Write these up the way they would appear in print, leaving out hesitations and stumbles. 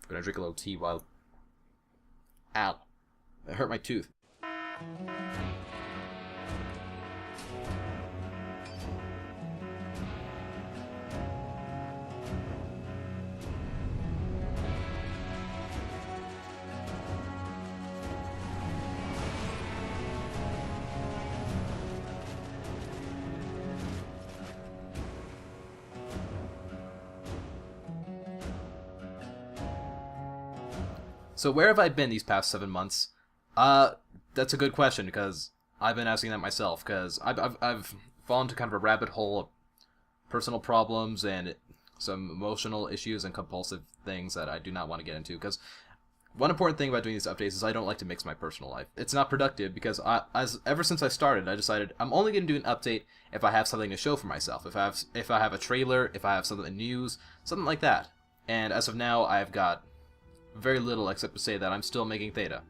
I'm gonna drink a little tea while... Ow. That hurt my tooth. So where have I been these past 7 months? That's a good question, because I've been asking that myself, because I've fallen to kind of a rabbit hole of personal problems and some emotional issues and compulsive things that I do not want to get into, because one important thing about doing these updates is I don't like to mix my personal life. It's not productive, because ever since I started, I decided I'm only going to do an update if I have something to show for myself, if I have a trailer, if I have something news, something like that. And as of now, I've got very little except to say that I'm still making Theta.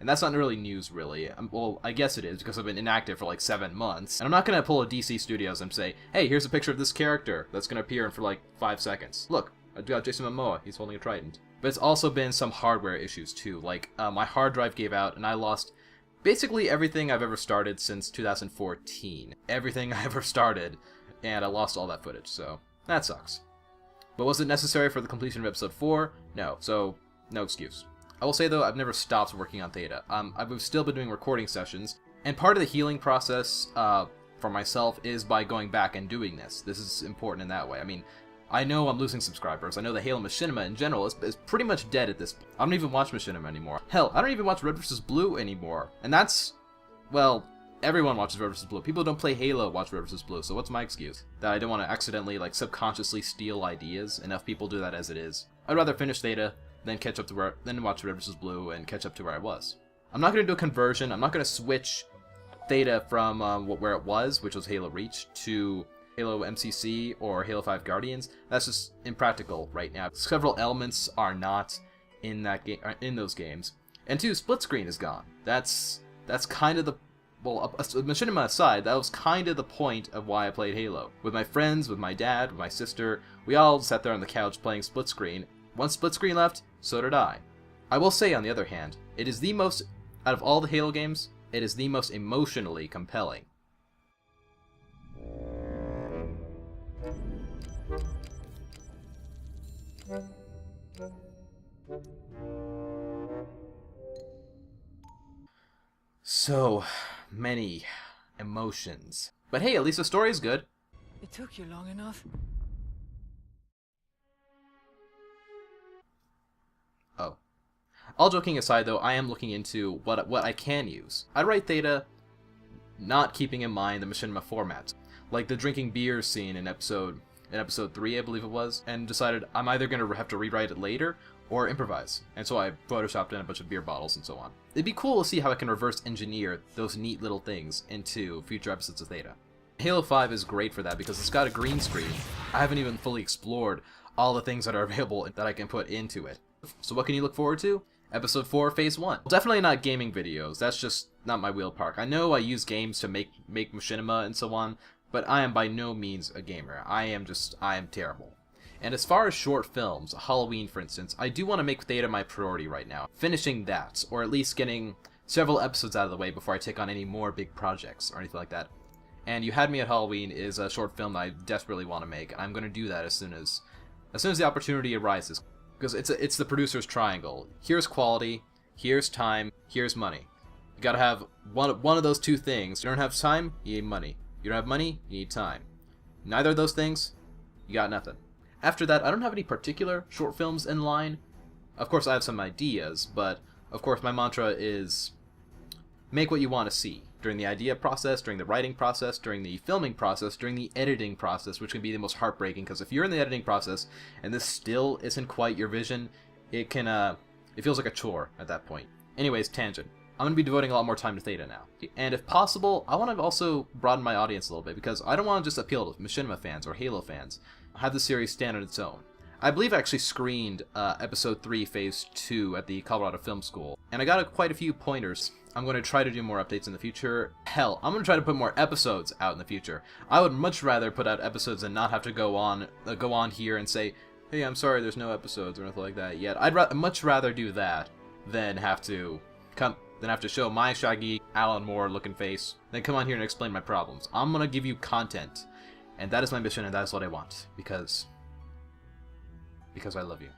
And that's not really news, really. Well, I guess it is, because I've been inactive for like 7 months. And I'm not going to pull a DC Studios and say, hey, here's a picture of this character that's going to appear in for like 5 seconds. Look, I got Jason Momoa, he's holding a trident. But it's also been some hardware issues too, like my hard drive gave out and I lost basically everything I've ever started since 2014. Everything I ever started, and I lost all that footage, so that sucks. But was it necessary for the completion of episode 4? No, so no excuse. I will say though, I've never stopped working on Theta. I've still been doing recording sessions, and part of the healing process for myself is by going back and doing this. This is important in that way. I mean, I know I'm losing subscribers. I know the Halo Machinima in general is pretty much dead at this point. I don't even watch Machinima anymore. Hell, I don't even watch Red vs. Blue anymore. And that's, well, everyone watches Red vs. Blue. People who don't play Halo watch Red vs. Blue, so what's my excuse? That I don't want to accidentally, like, subconsciously steal ideas? Enough people do that as it is. I'd rather finish Theta, then catch up to then watch Red vs. Blue, and catch up to where I was. I'm not going to do a conversion. I'm not going to switch Theta from where it was, which was Halo Reach, to Halo MCC or Halo 5 Guardians. That's just impractical right now. Several elements are not in those games. And 2, split screen is gone. That's kind of the, well, Machinima aside, that was kind of the point of why I played Halo. With my friends, with my dad, with my sister, we all sat there on the couch playing split screen. Once split screen left, so did I. I will say, on the other hand, it is the most, out of all the Halo games, it is the most emotionally compelling. So many emotions. But hey, at least the story is good. It took you long enough. Oh. All joking aside though, I am looking into what I can use. I write Theta not keeping in mind the Machinima format. Like the drinking beer scene in episode 3, I believe it was, and decided I'm either going to have to rewrite it later or improvise. And so I photoshopped in a bunch of beer bottles and so on. It'd be cool to see how I can reverse engineer those neat little things into future episodes of Theta. Halo 5 is great for that because it's got a green screen. I haven't even fully explored all the things that are available that I can put into it. So what can you look forward to? Episode 4, Phase 1. Definitely not gaming videos, that's just not my wheel park. I know I use games to make Machinima and so on, but I am by no means a gamer. I am terrible. And as far as short films, Halloween for instance, I do want to make Theta my priority right now. Finishing that, or at least getting several episodes out of the way before I take on any more big projects or anything like that. And You Had Me at Halloween is a short film that I desperately want to make, and I'm going to do that as soon as the opportunity arises. Because it's the producer's triangle. Here's quality, here's time, here's money. You gotta have one of those two things. You don't have time, you need money. You don't have money, you need time. Neither of those things, you got nothing. After that, I don't have any particular short films in line. Of course, I have some ideas, but of course my mantra is make what you want to see. During the idea process, during the writing process, during the filming process, during the editing process, which can be the most heartbreaking, because if you're in the editing process and this still isn't quite your vision, it feels like a chore at that point. Anyways, tangent. I'm going to be devoting a lot more time to Theta now. And if possible, I want to also broaden my audience a little bit, because I don't want to just appeal to Machinima fans or Halo fans. Have the series stand on its own. I believe I actually screened Episode 3, Phase 2 at the Colorado Film School, and I got quite a few pointers. I'm going to try to do more updates in the future. Hell, I'm going to try to put more episodes out in the future. I would much rather put out episodes and not have to go on here and say, hey, I'm sorry there's no episodes or anything like that yet. I'd much rather do that than have to show my shaggy Alan Moore looking face, then come on here and explain my problems. I'm gonna give you content, and that is my mission, and that is what I want, because I love you.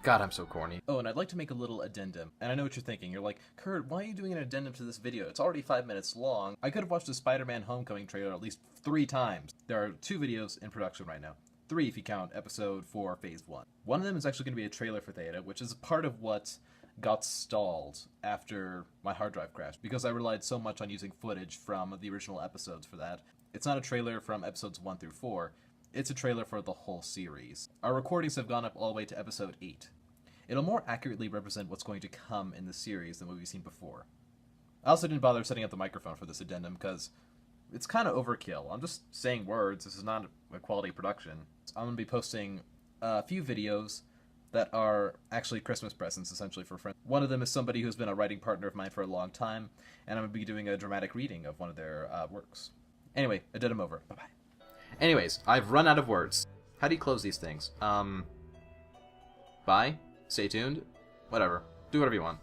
God, I'm so corny. Oh, and I'd like to make a little addendum. And I know what you're thinking. You're like, Kurt, why are you doing an addendum to this video? It's already 5 minutes long. I could have watched the Spider-Man Homecoming trailer at least 3 times. There are 2 videos in production right now. 3 if you count episode 4, phase 1. One of them is actually going to be a trailer for Theta, which is part of what got stalled after my hard drive crashed, because I relied so much on using footage from the original episodes for that. It's not a trailer from episodes 1 through 4. It's a trailer for the whole series. Our recordings have gone up all the way to episode 8. It'll more accurately represent what's going to come in the series than what we've seen before. I also didn't bother setting up the microphone for this addendum because it's kind of overkill. I'm just saying words. This is not a quality production. I'm going to be posting a few videos that are actually Christmas presents, essentially, for friends. One of them is somebody who's been a writing partner of mine for a long time, and I'm going to be doing a dramatic reading of one of their works. Anyway, addendum over. Bye-bye. Anyways, I've run out of words. How do you close these things? Bye? Stay tuned? Whatever. Do whatever you want.